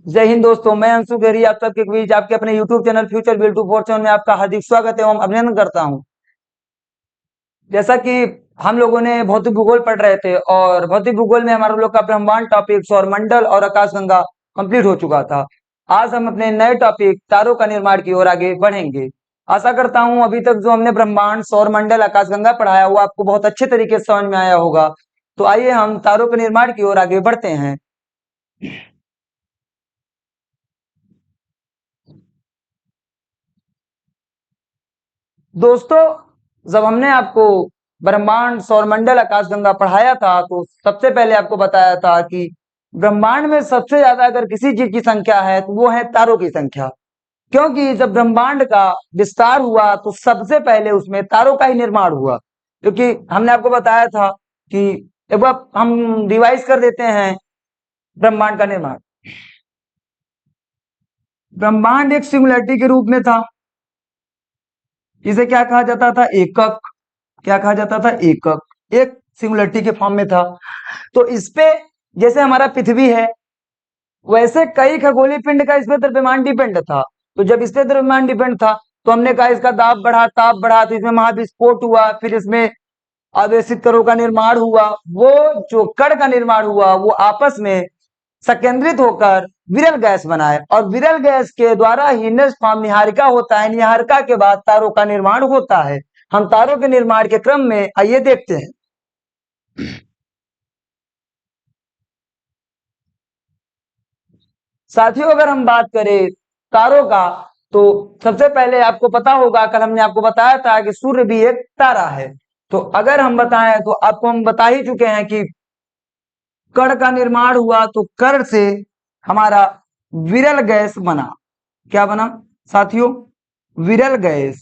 जय हिंद दोस्तों, मैं अंशु गहरी आप सबके बीच आपके अपने YouTube चैनल फ्यूचर बिल 247 में आपका हार्दिक स्वागत एवं अभिनंदन करता हूं। जैसा कि हम लोगों ने भौतिक भूगोल पढ़ रहे थे और भौतिक भूगोल में हमारा लोग का ब्रह्मांड टॉपिक सौरमंडल और आकाशगंगा कंप्लीट हो चुका था। आज हम अपने नए टॉपिक तारों का निर्माण की ओर आगे बढ़ेंगे। आशा करता हूं अभी तक जो हमने ब्रह्मांड सौरमंडल आकाशगंगा पढ़ाया वो आपको बहुत अच्छे तरीके से समझ में आया होगा। तो आइए हम तारों के निर्माण की ओर आगे बढ़ते हैं। दोस्तों, जब हमने आपको ब्रह्मांड सौरमंडल आकाशगंगा पढ़ाया था तो सबसे पहले आपको बताया था कि ब्रह्मांड में सबसे ज्यादा अगर किसी चीज की संख्या है तो वो है तारों की संख्या। क्योंकि जब ब्रह्मांड का विस्तार हुआ तो सबसे पहले उसमें तारों का ही निर्माण हुआ। क्योंकि हमने आपको बताया था कि एक बार हम रिवाइज कर देते हैं ब्रह्मांड का निर्माण। ब्रह्मांड एक सिंगुलरिटी के रूप में था। इसे क्या कहा जाता था? एकक। क्या कहा जाता था? एकक। एक सिंगुलरिटी के फॉर्म में था। तो इसपे जैसे हमारा पृथ्वी है वैसे कई खगोलीय पिंड का इस पे द्रव्यमान डिपेंड था। तो जब इस पे द्रव्यमान डिपेंड था तो हमने कहा इसका दाब बढ़ा ताप बढ़ा तो इसमें महाविस्फोट हुआ, फिर इसमें आवेशित कणों का निर्माण हुआ। वो जो कण का निर्माण हुआ वो आपस में संकेंद्रित होकर विरल गैस बनाए और विरल गैस के द्वारा ही नेक्स्ट फॉर्म निहारिका होता है। निहारिका के बाद तारों का निर्माण होता है। हम तारों के निर्माण के क्रम में आइए देखते हैं। साथियों, अगर हम बात करें तारों का तो सबसे पहले आपको पता होगा, कल हमने आपको बताया था कि सूर्य भी एक तारा है। तो अगर हम बताएं तो आपको हम बता ही चुके हैं कि कण का निर्माण हुआ तो कण से हमारा विरल गैस बना। क्या बना साथियों? विरल गैस।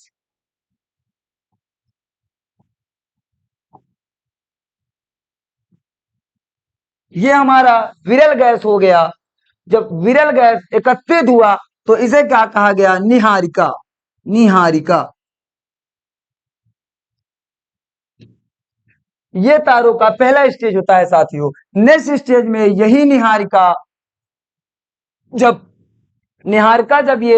ये हमारा विरल गैस हो गया। जब विरल गैस एकत्रित हुआ तो इसे क्या कहा गया? निहारिका। निहारिका। ये तारों का पहला स्टेज होता है साथियों। नेक्स्ट स्टेज में यही निहारिका जब निहारिका जब ये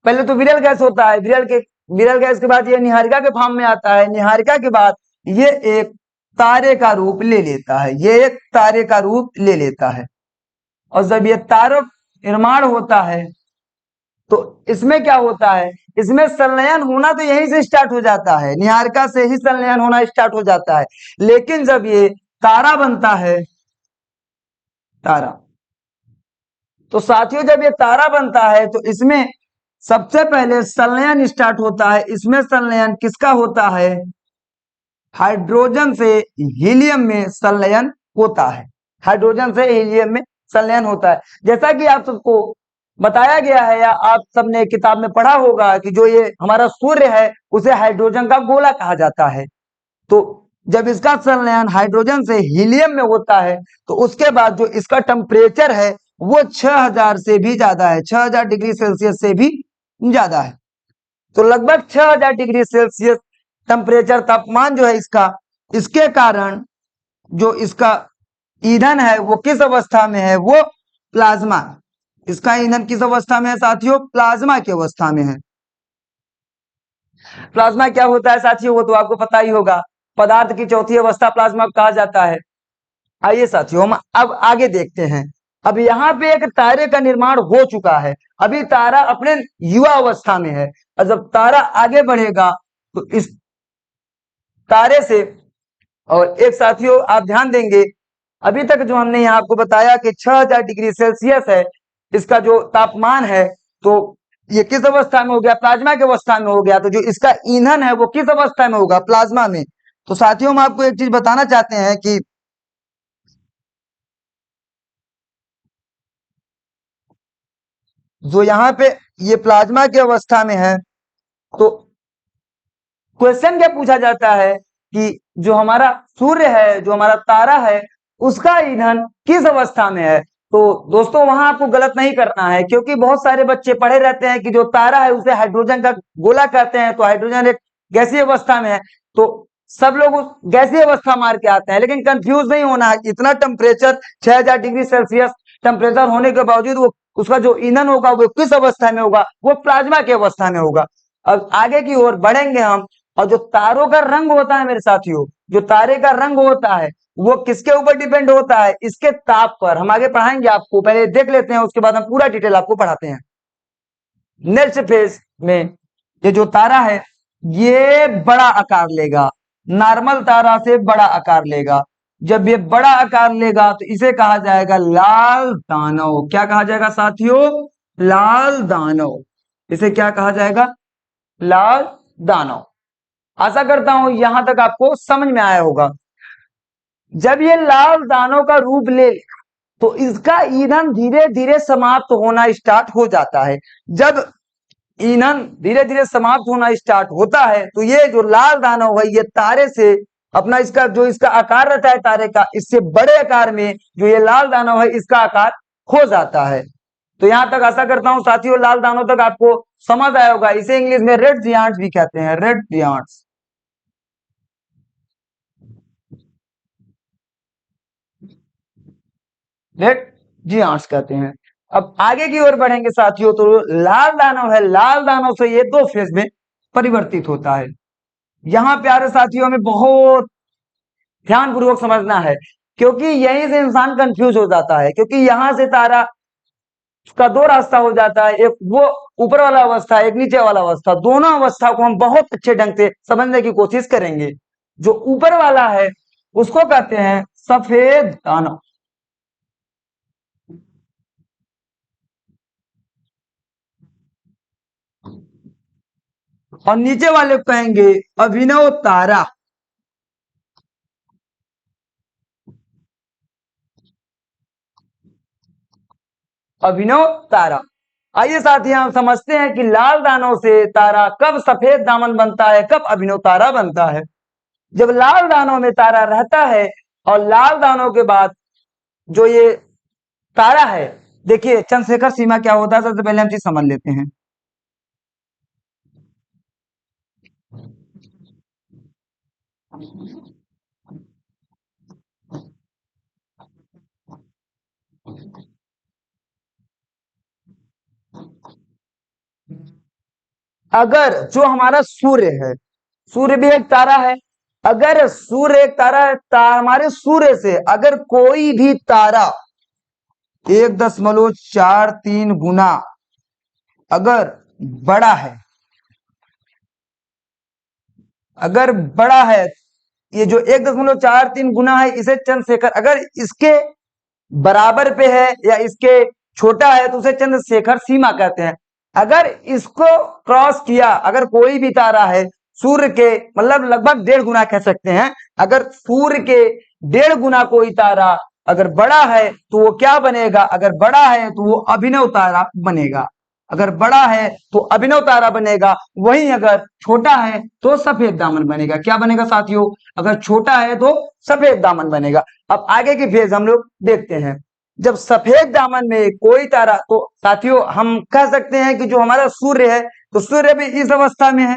पहले तो विरल गैस होता है, विरल गैस के बाद ये निहारिका के फॉर्म में आता है। निहारिका के बाद ये एक तारे का रूप ले लेता है। ये एक तारे का रूप ले लेता है और जब ये तारों निर्माण होता है तो इसमें क्या होता है? इसमें संलयन होना तो यहीं से स्टार्ट हो जाता है। निहारिका से ही संलयन होना स्टार्ट हो जाता है। लेकिन जब ये तारा बनता है, तारा, तो साथियों जब ये तारा बनता है तो इसमें सबसे पहले संलयन स्टार्ट होता है। इसमें संलयन किसका होता है? हाइड्रोजन से हीलियम में संलयन होता है। हाइड्रोजन से हीलियम में संलयन होता है। जैसा कि आप सबको बताया गया है या आप सबने किताब में पढ़ा होगा कि जो ये हमारा सूर्य है उसे हाइड्रोजन का गोला कहा जाता है। तो जब इसका संलयन हाइड्रोजन से हीलियम में होता है तो उसके बाद जो इसका टेम्परेचर है वो 6000 से भी ज्यादा है। 6000 डिग्री सेल्सियस से भी ज्यादा है। तो लगभग 6000 डिग्री सेल्सियस टेम्परेचर तापमान जो है इसका, इसके कारण जो इसका ईंधन है वो किस अवस्था में है? वो प्लाज्मा। इसका ईंधन किस अवस्था में है साथियों? प्लाज्मा की अवस्था में है। प्लाज्मा क्या होता है साथियों? वो तो आपको पता ही होगा। पदार्थ की चौथी अवस्था प्लाज्मा कहा जाता है। आइए साथियों हम अब आगे देखते हैं। अब यहाँ पे एक तारे का निर्माण हो चुका है। अभी तारा अपने युवा अवस्था में है और जब तारा आगे बढ़ेगा तो इस तारे से, और एक साथियों आप ध्यान देंगे अभी तक जो हमने यहाँ आपको बताया कि 6000 डिग्री सेल्सियस है इसका जो तापमान है, तो ये किस अवस्था में हो गया? प्लाज्मा की अवस्था में हो गया। तो जो इसका ईंधन है वो किस अवस्था में होगा? प्लाज्मा में। तो साथियों हम आपको एक चीज बताना चाहते हैं कि जो यहाँ पे ये प्लाज्मा की अवस्था में है तो क्वेश्चन क्या पूछा जाता है कि जो हमारा सूर्य है, जो हमारा तारा है, उसका ईंधन किस अवस्था में है? तो दोस्तों वहां आपको गलत नहीं करना है क्योंकि बहुत सारे बच्चे पढ़े रहते हैं कि जो तारा है उसे हाइड्रोजन का गोला कहते हैं। तो हाइड्रोजन एक गैसीय अवस्था में है तो सब लोग उस गैसीय अवस्था मार के आते हैं। लेकिन कंफ्यूज नहीं होना है। इतना टेम्परेचर 6000 डिग्री सेल्सियस टेम्परेचर होने के बावजूद वो उसका जो ईंधन होगा वो किस अवस्था में होगा, वो प्लाज्मा की अवस्था में होगा। अब आगे की ओर बढ़ेंगे हम, और जो तारों का रंग होता है मेरे साथियों, जो तारे का रंग होता है वो किसके ऊपर डिपेंड होता है, इसके ताप पर। हम आगे पढ़ाएंगे आपको, पहले देख लेते हैं, उसके बाद हम पूरा डिटेल आपको पढ़ाते हैं। नेक्स्ट फेज में ये जो तारा है ये बड़ा आकार लेगा, नॉर्मल तारा से बड़ा आकार लेगा। जब ये बड़ा आकार लेगा तो इसे कहा जाएगा लाल दानव। क्या कहा जाएगा साथियों? लाल दानव। इसे क्या कहा जाएगा? लाल दानव। आशा करता हूं यहां तक आपको समझ में आया होगा। जब ये लाल दानव का रूप ले तो इसका ईंधन धीरे धीरे समाप्त होना स्टार्ट हो जाता है। जब ईंधन धीरे धीरे समाप्त होना स्टार्ट होता है तो ये जो लाल दानव है ये तारे से अपना इसका जो इसका आकार रहता है तारे का, इससे बड़े आकार में जो ये लाल दानव है इसका आकार हो जाता है। तो यहां तक आशा करता हूं साथियों लाल दानव तक आपको समझ आया होगा। इसे इंग्लिश में रेड जियांट्स भी कहते हैं, रेड जियांट्स। रेड जियांट्स कहते हैं। अब आगे की ओर बढ़ेंगे साथियों तो लाल दानव है, लाल दानव से ये दो फेज में परिवर्तित होता है। यहां प्यारे साथियों हमें बहुत ध्यानपूर्वक समझना है, क्योंकि यहीं से इंसान कंफ्यूज हो जाता है। क्योंकि यहां से तारा का दो रास्ता हो जाता है, एक वो ऊपर वाला अवस्था, एक नीचे वाला अवस्था। दोनों अवस्था को हम बहुत अच्छे ढंग से समझने की कोशिश करेंगे। जो ऊपर वाला है उसको कहते हैं सफेद दानव, और नीचे वाले को कहेंगे अभिनव तारा। अभिनव तारा। आइए साथी हम समझते हैं कि लाल दानव से तारा कब सफेद दामन बनता है, कब अभिनव तारा बनता है। जब लाल दानव में तारा रहता है और लाल दानव के बाद जो ये तारा है, देखिए चंद्रशेखर सीमा क्या होता है सबसे पहले हम चीज समझ लेते हैं। अगर जो हमारा सूर्य है, सूर्य भी एक तारा है। अगर सूर्य एक तारा है, हमारे सूर्य से अगर कोई भी तारा 1.43 गुना अगर बड़ा है, अगर बड़ा है, ये जो 1.43 गुना है इसे चंद्रशेखर, अगर इसके बराबर पे है या इसके छोटा है तो उसे चंद्रशेखर सीमा कहते हैं। अगर इसको क्रॉस किया, अगर कोई भी तारा है सूर्य के मतलब लगभग 1.5 गुना कह सकते हैं, अगर सूर्य के 1.5 गुना कोई तारा अगर बड़ा है तो वो क्या बनेगा? अगर बड़ा है तो वो अभिनव तारा बनेगा। अगर बड़ा है तो अभिनव तारा बनेगा। वहीं अगर छोटा है तो सफेद दामन बनेगा। क्या बनेगा साथियों? अगर छोटा है तो सफेद दामन बनेगा। अब आगे की फेज हम लोग देखते हैं। जब सफेद दामन में कोई तारा, तो साथियों हम कह सकते हैं कि जो हमारा सूर्य है तो सूर्य भी इस अवस्था में है।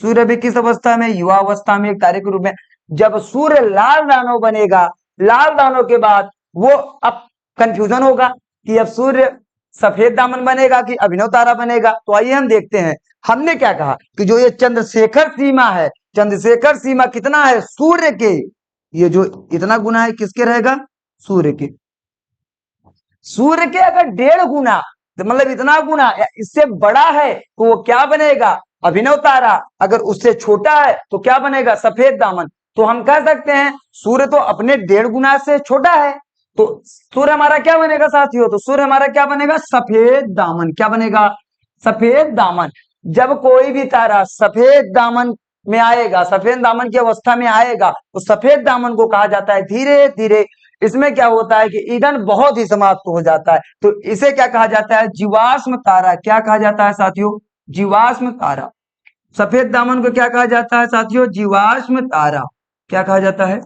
सूर्य भी किस अवस्था में? युवा अवस्था में, एक तारे के रूप में। जब सूर्य लाल दानव बनेगा, लाल दानव के बाद वो अब कंफ्यूजन होगा कि अब सूर्य सफेद दामन बनेगा कि अभिनव तारा बनेगा। तो आइए हम देखते हैं। हमने क्या कहा कि जो ये चंद्रशेखर सीमा है, चंद्रशेखर सीमा कितना है? सूर्य के, ये जो इतना गुना है किसके रहेगा? सूर्य के। सूर्य के अगर 1.5 गुना तो मतलब इतना गुना या इससे बड़ा है तो वो क्या बनेगा? अभिनव तारा। अगर उससे छोटा है तो क्या बनेगा? सफेद दामन। तो हम कह सकते हैं सूर्य तो अपने 1.5 गुना से छोटा है, तो सूर्य हमारा क्या बनेगा साथियों? तो सूर्य हमारा क्या बनेगा? सफेद दामन। क्या बनेगा? सफेद दामन। जब कोई भी तारा सफेद दामन में आएगा, सफेद दामन की अवस्था में आएगा, तो सफेद दामन को कहा जाता है धीरे धीरे इसमें क्या होता है कि ईंधन बहुत ही समाप्त हो जाता है, तो इसे क्या कहा जाता है? जीवाश्म तारा। क्या कहा जाता है साथियों? जीवाश्म तारा। सफेद दामन को क्या कहा जाता है साथियों? जीवाश्म तारा। क्या कहा जाता है?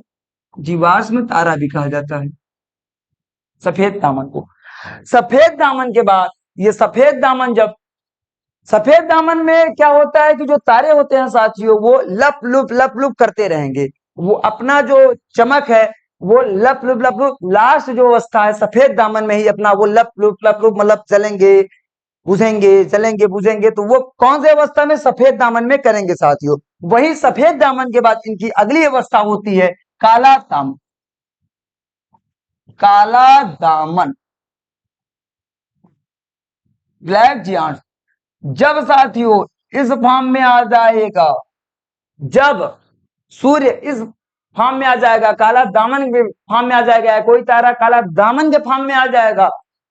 जीवाश्म तारा भी कहा जाता है सफेद दामन को। सफेद दामन के बाद ये सफेद दामन, जब सफेद दामन में क्या होता है कि जो तारे होते हैं साथियों वो लप लुप करते रहेंगे। वो अपना जो चमक है वो लप लुप लप लुप लास्ट जो अवस्था है सफेद दामन में ही अपना वो लप लुप मतलब चलेंगे बुझेंगे, चलेंगे बुझेंगे, तो वो कौन सी अवस्था में? सफेद दामन में करेंगे साथियों। वही सफेद दामन के बाद इनकी अगली अवस्था होती है काला दामन। काला दामन, ब्लैक जियांट, जब साथियों इस फॉर्म में आ जाएगा, जब सूर्य इस फॉर्म में आ जाएगा, काला दामन के फॉर्म में आ जाएगा, कोई तारा काला दामन के फॉर्म में आ जाएगा,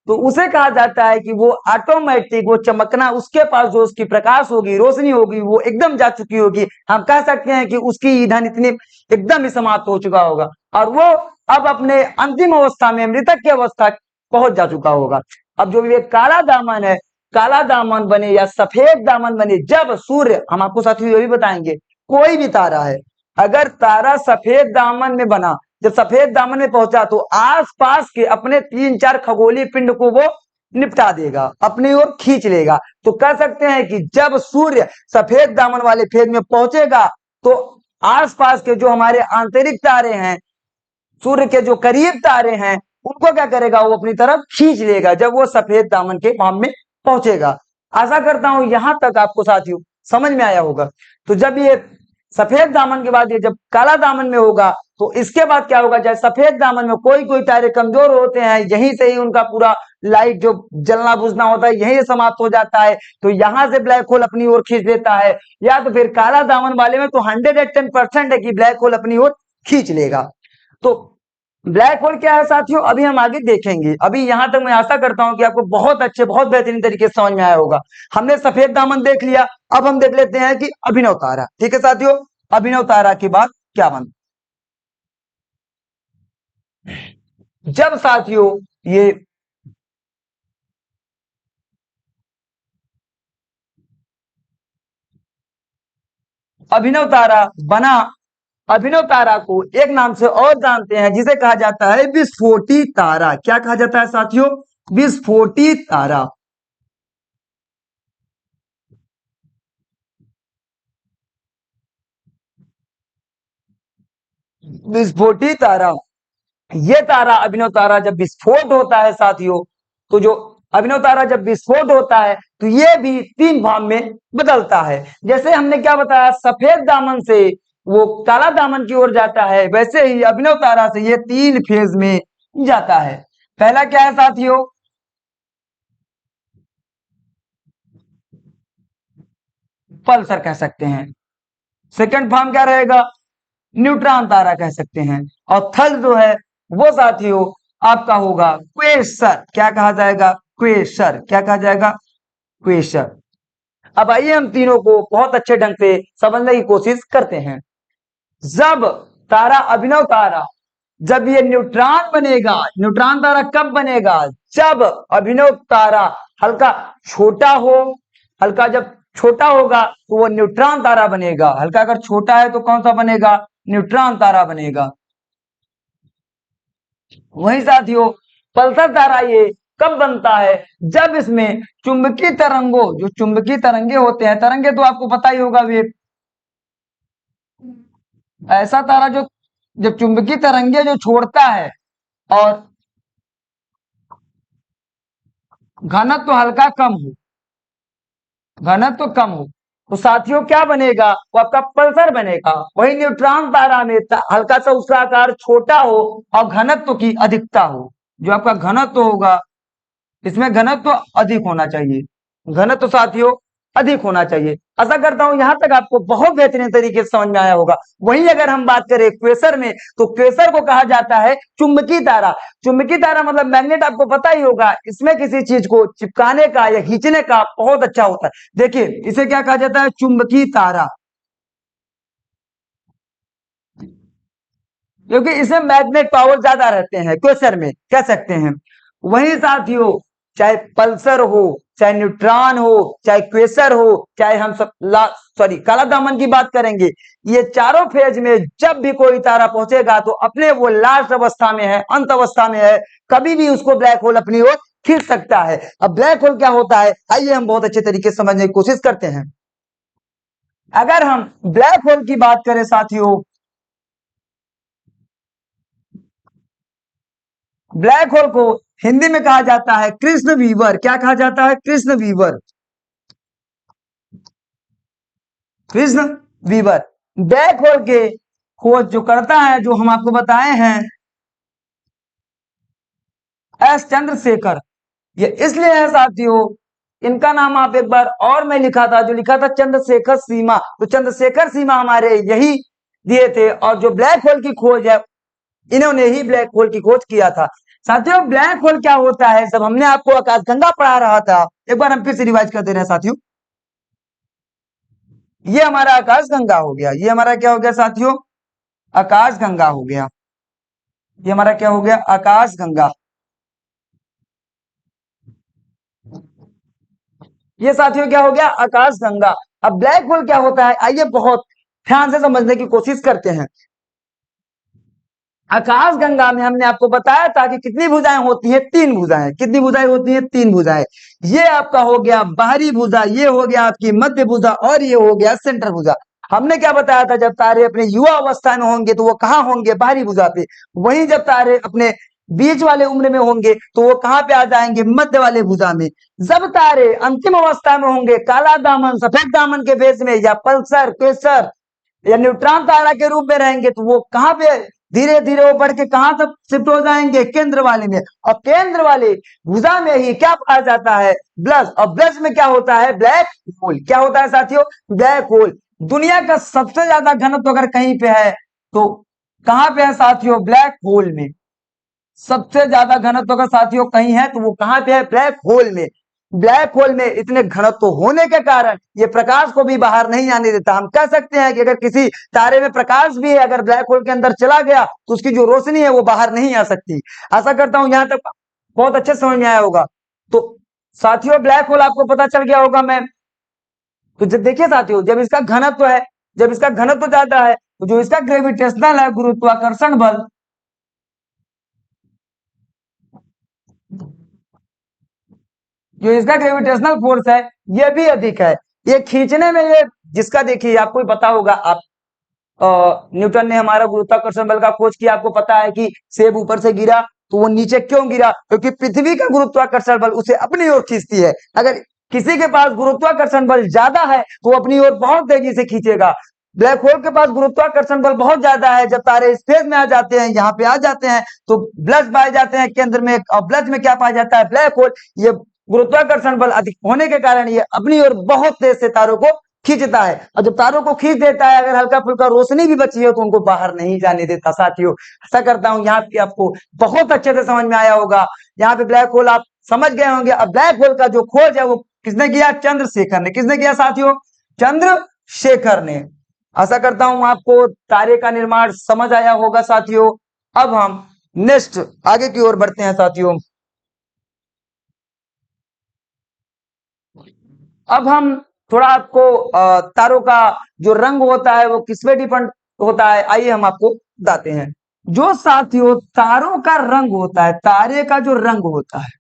तो उसे कहा जाता है कि वो ऑटोमेटिक वो चमकना, उसके पास जो उसकी प्रकाश होगी, रोशनी होगी, वो एकदम जा चुकी होगी। हम कह सकते हैं कि उसकी ईंधन इतनी एकदम ही समाप्त हो चुका होगा और वो अब अपने अंतिम अवस्था में मृतक की अवस्था पहुंच जा चुका होगा। अब जो ये काला दामन है, काला दामन बने या सफेद दामन बने जब सूर्य, हम आपको साथियों ये भी बताएंगे, कोई भी तारा है, अगर तारा सफेद दामन में बना, जब सफेद दामन में पहुंचा तो आसपास के अपने 3-4 खगोलीय पिंड को वो निपटा देगा, अपनी ओर खींच लेगा। तो कह सकते हैं कि जब सूर्य सफेद दामन वाले फेज में पहुंचेगा तो आसपास के जो हमारे आंतरिक तारे हैं, सूर्य के जो करीब तारे हैं, उनको क्या करेगा? वो अपनी तरफ खींच लेगा जब वो सफेद दामन के फॉर्म में पहुंचेगा। आशा करता हूं यहां तक आपको साथियों समझ में आया होगा। तो जब ये सफेद दामन के बाद ये जब काला दामन में होगा तो इसके बाद क्या होगा? जब सफेद दामन में कोई कोई तारे कमजोर होते हैं, यहीं से ही उनका पूरा लाइट जो जलना बुझना होता है यहीं से समाप्त हो जाता है, तो यहां से ब्लैक होल अपनी ओर खींच लेता है। या तो फिर काला दामन वाले में तो 110% है कि ब्लैक होल अपनी ओर खींच लेगा। तो ब्लैक होल क्या है साथियों, अभी हम आगे देखेंगे। अभी यहां तक मैं आशा करता हूं कि आपको बहुत अच्छे, बहुत बेहतरीन तरीके से समझ में आया होगा। हमने सफेद दामन देख लिया, अब हम देख लेते हैं कि अभिनव तारा। ठीक है साथियों, अभिनव तारा के बाद क्या बनता? जब साथियों ये अभिनव तारा बना, अभिनव तारा को एक नाम से और जानते हैं जिसे कहा जाता है विस्फोटी तारा। क्या कहा जाता है साथियों? विस्फोटी तारा। विस्फोटी तारा, ये तारा अभिनव तारा जब विस्फोट होता है साथियों, तो जो अभिनव तारा जब विस्फोट होता है तो ये भी 3 भाग में बदलता है। जैसे हमने क्या बताया, सफेद दामन से वो काला दामन की ओर जाता है, वैसे ही अभिनव तारा से ये 3 फेज में जाता है। पहला क्या है साथियों? पल्सर कह सकते हैं। सेकंड फॉर्म क्या रहेगा? न्यूट्रॉन तारा कह सकते हैं। और थर्ड जो है वो साथियों आपका होगा क्वेसर। क्या कहा जाएगा? क्वेसर। क्या कहा जाएगा? क्वेसर। अब आइए हम तीनों को बहुत अच्छे ढंग से समझने की कोशिश करते हैं। जब तारा अभिनव तारा, जब ये न्यूट्रॉन बनेगा, न्यूट्रॉन तारा कब बनेगा? जब अभिनव तारा हल्का छोटा हो, हल्का जब छोटा होगा तो वो न्यूट्रॉन तारा बनेगा। हल्का अगर छोटा है तो कौन सा बनेगा? न्यूट्रॉन तारा बनेगा। वही साथियों पल्सर तारा ये कब बनता है? जब इसमें चुंबकीय तरंगों, जो चुंबकीय तरंगे होते हैं, तरंगे तो आपको पता ही होगा, वे ऐसा तारा जो जब चुंबकीय तरंगे जो छोड़ता है और घनत्व तो हल्का कम हो, घनत्व तो कम हो, तो साथियों क्या बनेगा? वो आपका पल्सर बनेगा। वही न्यूट्रॉन तारा में हल्का सा उसका आकार छोटा हो और घनत्व की अधिकता हो। जो आपका घनत्व होगा, इसमें घनत्व अधिक होना चाहिए, घनत्व साथियों अधिक होना चाहिए। आशा करता हूं यहां तक आपको बहुत बेहतरीन तरीके से समझ में आया होगा। वहीं अगर हम बात करें क्वेसर में, तो क्वेसर को कहा जाता है चुंबकीय तारा। चुंबकीय तारा मतलब मैग्नेट, आपको पता ही होगा, इसमें किसी चीज को चिपकाने का या खींचने का बहुत अच्छा होता है। देखिए इसे क्या कहा जाता है? चुंबकीय तारा, क्योंकि इसमें मैग्नेट पावर ज्यादा रहते हैं क्वेसर में, कह सकते हैं। वही साथियों चाहे पल्सर हो, चाहे न्यूट्रॉन हो, चाहे क्वेसर हो, चाहे हम सब सॉरी काला दामन की बात करेंगे, ये चारों फेज में जब भी कोई तारा पहुंचेगा तो अपने वो लास्ट अवस्था में है, अंत अवस्था में है, कभी भी उसको ब्लैक होल अपनी ओर खींच सकता है। अब ब्लैक होल क्या होता है, आइए हम बहुत अच्छे तरीके से समझने की कोशिश करते हैं। अगर हम ब्लैक होल की बात करें साथियों, ब्लैक होल को हिंदी में कहा जाता है कृष्ण वीवर। क्या कहा जाता है? कृष्ण वीवर। कृष्ण वीवर ब्लैक होल के खोज जो करता है, जो हम आपको बताए हैं, एस चंद्रशेखर। ये इसलिए है साथियों, इनका नाम आप एक बार और मैं लिखा था, जो लिखा था चंद्रशेखर सीमा, तो चंद्रशेखर सीमा हमारे यही दिए थे। और जो ब्लैक होल की खोज है, इन्होंने ही ब्लैक होल की खोज किया था। साथियों ब्लैक होल क्या होता है, जब हमने आपको आकाशगंगा पढ़ा रहा था, एक बार हम फिर से रिवाइज कर दे रहे हैं साथियों। ये हमारा आकाशगंगा हो गया, ये हमारा क्या हो गया साथियों? आकाशगंगा हो गया। ये हमारा क्या हो गया? आकाशगंगा। ये साथियों क्या हो गया? आकाशगंगा। अब ब्लैक होल क्या होता है, आइए बहुत ध्यान से समझने की कोशिश करते हैं। आकाशगंगा में हमने आपको बताया था कि कितनी भुजाएं होती हैं? 3 भुजाएं। कितनी भुजाएं होती हैं? 3 भुजाएं। ये आपका हो गया बाहरी भुजा, ये हो गया आपकी मध्य भुजा, और ये हो गया सेंटर भुजा। हमने क्या बताया था, जब तारे अपने युवा अवस्था में होंगे तो वो कहाँ होंगे? बाहरी भुजा पे। वहीं जब तारे अपने बीच वाले उम्र में होंगे तो वो कहाँ पे आ जाएंगे? मध्य वाले भुजा में। जब तारे अंतिम अवस्था में होंगे, काला दामन सफेद दामन के भेष में, या पल्सर क्वेसर या न्यूट्रॉन तारा के रूप में रहेंगे, तो वो कहाँ पे धीरे धीरे वो बढ़ के कहां तक शिफ्ट हो जाएंगे? केंद्र वाले में। और केंद्र वाले भुजा में ही क्या पाया जाता है? ब्लस। और ब्लस में क्या होता है? Black hole. क्या होता है साथियों? Black hole. दुनिया का सबसे ज्यादा घनत्व अगर कहीं पे है तो कहां पे है साथियों? ब्लैक होल में। सबसे ज्यादा घनत्व अगर साथियों कहीं है तो वो कहां पे है? ब्लैक होल में। ब्लैक होल में इतने घनत्व होने के कारण ये प्रकाश को भी बाहर नहीं आने देता। हम कह सकते हैं कि अगर किसी तारे में प्रकाश भी है, अगर ब्लैक होल के अंदर चला गया तो उसकी जो रोशनी है वो बाहर नहीं आ सकती। आशा करता हूं यहां तक बहुत अच्छे समझ में आया होगा। तो साथियों ब्लैक होल आपको पता चल गया होगा। मैं तो जब देखिए साथियों, जब इसका घनत्व है, जब इसका घनत्व ज्यादा है, तो जो इसका ग्रेविटेशनल है, गुरुत्वाकर्षण बल, जो इसका ग्रेविटेशनल फोर्स है ये भी अधिक है। ये खींचने में, ये जिसका देखिए आपको भी पता होगा, आप न्यूटन ने हमारा गुरुत्वाकर्षण बल का खोज किया। आपको पता है कि सेब ऊपर से गिरा तो वो नीचे क्यों गिरा? क्योंकि पृथ्वी का गुरुत्वाकर्षण बल उसे अपनी ओर खींचती है। अगर किसी के पास गुरुत्वाकर्षण बल ज्यादा है तो वो अपनी ओर बहुत तेजी से खींचेगा। ब्लैक होल के पास गुरुत्वाकर्षण बल बहुत ज्यादा है। जब तारे स्पेस में आ जाते हैं, यहाँ पे आ जाते हैं, तो ब्लस पाए जाते हैं केंद्र में, और ब्लस में क्या पाया जाता है? Black hole. ये गुरुत्वाकर्षण बल अधिक होने के कारण ये अपनी ओर बहुत तेज से तारों को खींचता है। और जब तारों को खींच देता है, अगर हल्का फुल्का रोशनी भी बची है तो उनको बाहर नहीं जाने देता। साथियों ऐसा करता हूं यहाँ पे आपको बहुत अच्छे से समझ में आया होगा। यहाँ पे ब्लैक होल आप समझ गए होंगे। अब ब्लैक होल का जो खोज है वो किसने किया? चंद्रशेखर ने। किसने किया साथियों? चंद्रशेखर ने। आशा करता हूं आपको तारे का निर्माण समझ आया होगा साथियों। अब हम नेक्स्ट आगे की ओर बढ़ते हैं साथियों। अब हम थोड़ा आपको तारों का जो रंग होता है वो किस पे डिपेंड होता है, आइए हम आपको बताते हैं। जो साथियों तारों का रंग होता है, तारे का जो रंग होता है,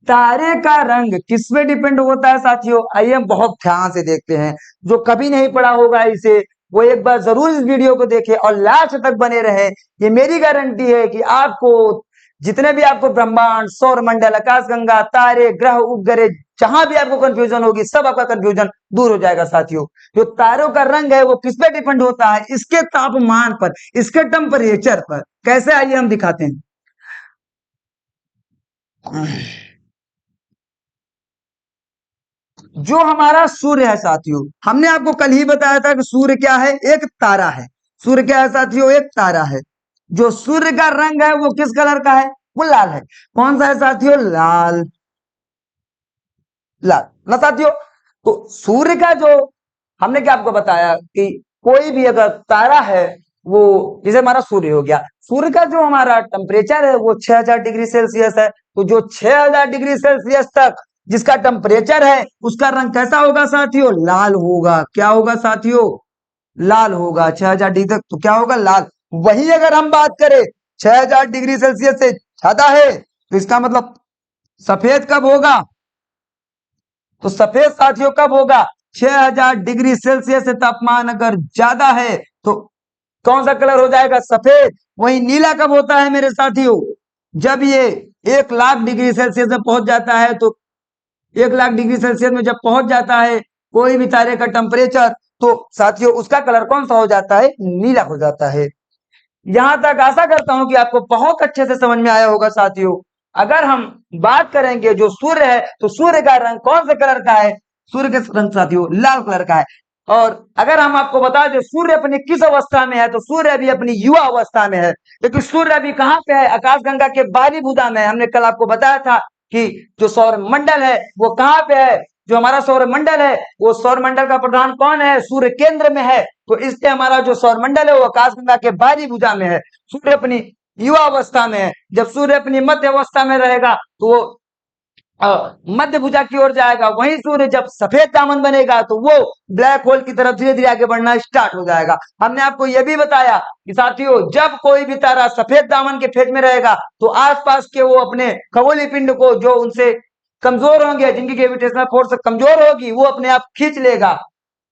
तारे का रंग किस पे डिपेंड होता है साथियों? आइए हम बहुत ध्यान से देखते हैं। जो कभी नहीं पढ़ा होगा इसे, वो एक बार जरूर इस वीडियो को देखे और लास्ट तक बने रहे। ये मेरी गारंटी है कि आपको जितने भी आपको ब्रह्मांड, सौर मंडल, आकाशगंगा, तारे, ग्रह, उपग्रह, जहां भी आपको कंफ्यूजन होगी, सब आपका कंफ्यूजन दूर हो जाएगा साथियों। जो तारों का रंग है वो किस पे डिपेंड होता है? इसके तापमान पर, इसके टेम्परेचर पर। कैसे, आइए हम दिखाते हैं। जो हमारा सूर्य है साथियों, हमने आपको कल ही बताया था कि सूर्य क्या है? एक तारा है। सूर्य क्या है साथियों? एक तारा है। जो सूर्य का रंग है वो किस कलर का है? वो लाल है। कौन सा है साथियों? लाल। लाल ना साथियों। तो सूर्य का जो, हमने क्या आपको बताया कि कोई भी अगर तारा है, वो जैसे हमारा सूर्य हो गया, सूर्य का जो हमारा टेम्परेचर है वो 6000 डिग्री सेल्सियस है। तो जो 6000 डिग्री सेल्सियस तक जिसका टेम्परेचर है उसका रंग कैसा होगा साथियों? लाल होगा। क्या होगा साथियों? लाल होगा। 6000 डिग्री तक तो क्या होगा? लाल। वही अगर हम बात करें 6000 डिग्री सेल्सियस से ज्यादा है तो इसका मतलब सफेद कब होगा? तो सफेद साथियों कब होगा? 6000 डिग्री सेल्सियस से तापमान अगर ज्यादा है तो कौन सा कलर हो जाएगा? सफेद। वही नीला कब होता है मेरे साथियों? जब ये 1,00,000 डिग्री सेल्सियस में पहुंच जाता है। तो 1,00,000 डिग्री सेल्सियस में जब पहुंच जाता है कोई भी तारे का टेम्परेचर, तो साथियों उसका कलर कौन सा हो जाता है? नीला हो जाता है। यहां तक आशा करता हूं कि आपको बहुत अच्छे से समझ में आया होगा साथियों। अगर हम बात करेंगे जो सूर्य है, तो सूर्य का रंग कौन से कलर का है? सूर्य का रंग साथियों लाल कलर का है। और अगर हम आपको बता दें सूर्य अपनी किस अवस्था में है, तो सूर्य अभी अपनी युवा अवस्था में है। क्योंकि सूर्य अभी कहां पे है? आकाशगंगा के बाहरी भुजा में। हमने कल आपको बताया था कि जो सौर मंडल है वो कहां पे है? जो हमारा सौर मंडल है, वो सौर मंडल का प्रधान कौन है? सूर्य केंद्र में है। तो इसलिए हमारा जो सौर मंडल है वो आकाशगंगा के बाहरी भुजा में है। सूर्य अपनी युवा अवस्था में है। जब सूर्य अपनी मध्य अवस्था में रहेगा तो वो मध्य भुजा की ओर जाएगा। वहीं सूर्य जब सफेद दामन बनेगा तो वो ब्लैक होल की तरफ धीरे धीरे आगे बढ़ना स्टार्ट हो जाएगा। हमने आपको यह भी बताया कि साथियों जब कोई भी तारा सफेद दामन के फेज में रहेगा तो आसपास के वो अपने खगोलीय पिंड को जो उनसे कमजोर होंगे, जिनकी ग्रेविटेशनल फोर्स कमजोर होगी, वो अपने आप खींच लेगा।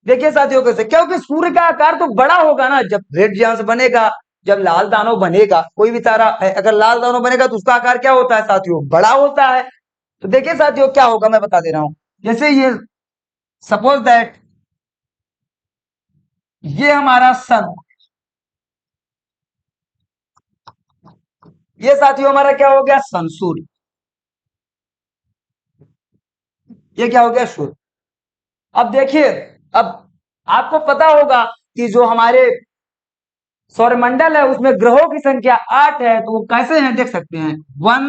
देखिए साथियों कैसे, क्योंकि सूर्य का आकार तो बड़ा होगा ना। जब रेड जायंट्स बनेगा, जब लाल दानव बनेगा, कोई भी तारा अगर लाल दानव बनेगा तो उसका आकार क्या होता है साथियों? बड़ा होता है। तो देखिए साथियों क्या होगा मैं बता दे रहा हूं। जैसे ये सपोज दैट ये हमारा सन, ये साथियों हमारा क्या हो गया? सन, सूर्य। ये क्या हो गया? सूर्य। अब देखिए, अब आपको पता होगा कि जो हमारे सौरमंडल है उसमें ग्रहों की संख्या 8 है। तो वो कैसे हैं देख सकते हैं, 1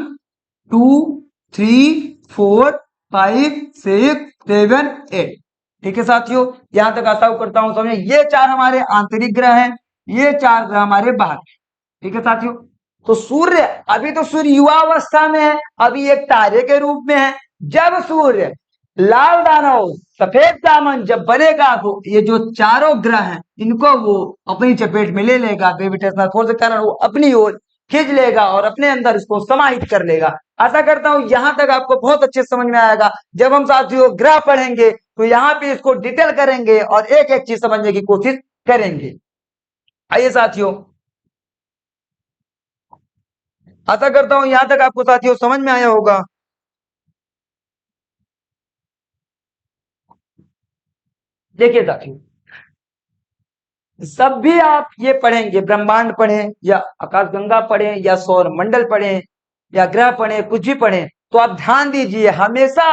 2 3 4 5 6 7 8। ठीक है साथियों, यहां तक आशा करता हूं समझे। ये 4 हमारे आंतरिक ग्रह हैं, ये 4 ग्रह हमारे बाहर। ठीक है साथियों, तो सूर्य अभी तो सूर्य युवा अवस्था में है, अभी एक तारे के रूप में है। जब सूर्य लाल दानव सफेद दामन जब बनेगा तो ये जो चारों ग्रह हैं इनको वो अपनी चपेट में ले लेगा। ग्रेविटेशनल फोर्स के कारण वो अपनी ओर खींच लेगा और अपने अंदर इसको समाहित कर लेगा। आशा करता हूं यहां तक आपको बहुत अच्छे समझ में आएगा। जब हम साथियों ग्रह पढ़ेंगे तो यहाँ पे इसको डिटेल करेंगे और एक एक चीज समझने की कोशिश करेंगे। आइए साथियों, आशा करता हूं यहां तक आपको साथियों समझ में आया होगा। देखिए साथियों, जब भी आप ये पढ़ेंगे, ब्रह्मांड पढ़ें या आकाशगंगा पढ़ें या सौर मंडल पढ़ें या ग्रह पढ़ें, कुछ भी पढ़ें, तो आप ध्यान दीजिए हमेशा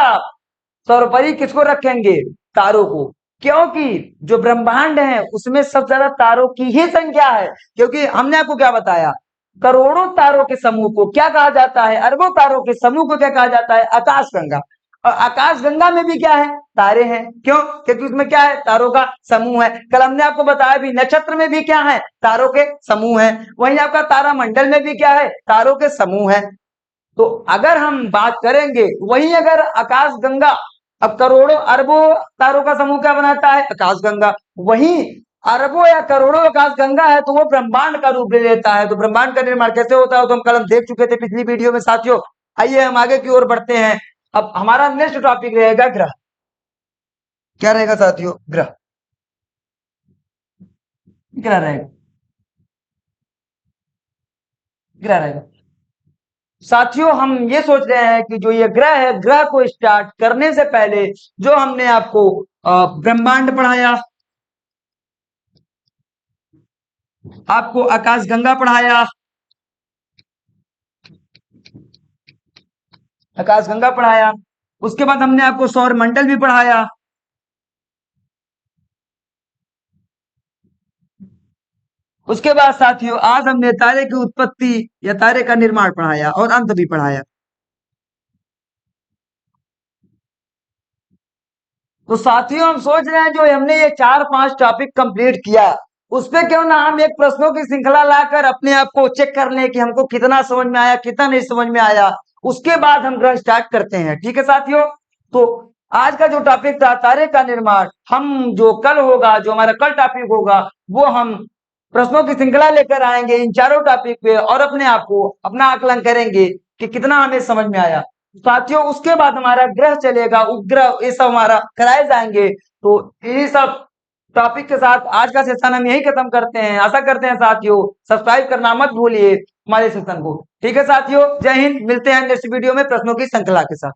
सर्वोपरि किसको रखेंगे? तारों को। क्योंकि जो ब्रह्मांड है उसमें सबसे ज्यादा तारों की ही संख्या है। क्योंकि हमने आपको क्या बताया, करोड़ों तारों के समूह को क्या कहा जाता है? अरबों तारों के समूह को क्या कहा जाता है? आकाशगंगा। और आकाशगंगा में भी क्या है? तारे हैं। क्यों? क्योंकि उसमें क्या है? तारों का समूह है। कल हमने आपको बताया भी नक्षत्र में भी क्या है? तारों के समूह है। वहीं आपका तारा मंडल में भी क्या है? तारों के समूह है। तो अगर हम बात करेंगे, वहीं अगर आकाशगंगा, अब करोड़ों अरबों तारों का समूह क्या बनाता है? आकाशगंगा। वहीं अरबों या करोड़ों आकाशगंगा है तो वो ब्रह्मांड का रूप ले लेता है। तो ब्रह्मांड का निर्माण कैसे होता है तो हम कल हम देख चुके थे पिछली वीडियो में साथियों। आइए हम आगे की ओर बढ़ते हैं। अब हमारा नेक्स्ट टॉपिक रहेगा ग्रह। क्या रहेगा साथियों? ग्रह। ग्रह रहेगा, ग्रह रहेगा। साथियों हम ये सोच रहे हैं कि जो ये ग्रह है, ग्रह को स्टार्ट करने से पहले जो हमने आपको ब्रह्मांड पढ़ाया, आपको आकाशगंगा पढ़ाया, आकाशगंगा पढ़ाया, उसके बाद हमने आपको सौर मंडल भी पढ़ाया। उसके बाद साथियों आज हमने तारे की उत्पत्ति या तारे का निर्माण पढ़ाया और अंत भी पढ़ाया। तो साथियों हम सोच रहे हैं जो हमने ये 4-5 टॉपिक कंप्लीट किया, उस पे क्यों ना हम एक प्रश्नों की श्रृंखला लाकर अपने आप को चेक कर लें कि हमको कितना समझ में आया, कितना नहीं समझ में आया। उसके बाद हम ग्रह स्टार्ट करते हैं। ठीक है साथियों, तो आज का जो टॉपिक था तारे का निर्माण, हम जो कल होगा, जो हमारा कल टॉपिक होगा, वो हम प्रश्नों की श्रृंखला लेकर आएंगे इन चारों टॉपिक पे और अपने आप को अपना आकलन करेंगे कि कितना हमें समझ में आया। साथियों उसके बाद हमारा ग्रह चलेगा, उपग्रह, ये सब हमारा कराए जाएंगे। तो ये सब टॉपिक के साथ आज का सेशन हम यही खत्म करते हैं। आशा करते हैं साथियों सब्सक्राइब करना मत भूलिए हमारे सेशन को। ठीक है साथियों, जय हिंद। मिलते हैं नेक्स्ट वीडियो में प्रश्नों की श्रृंखला के साथ।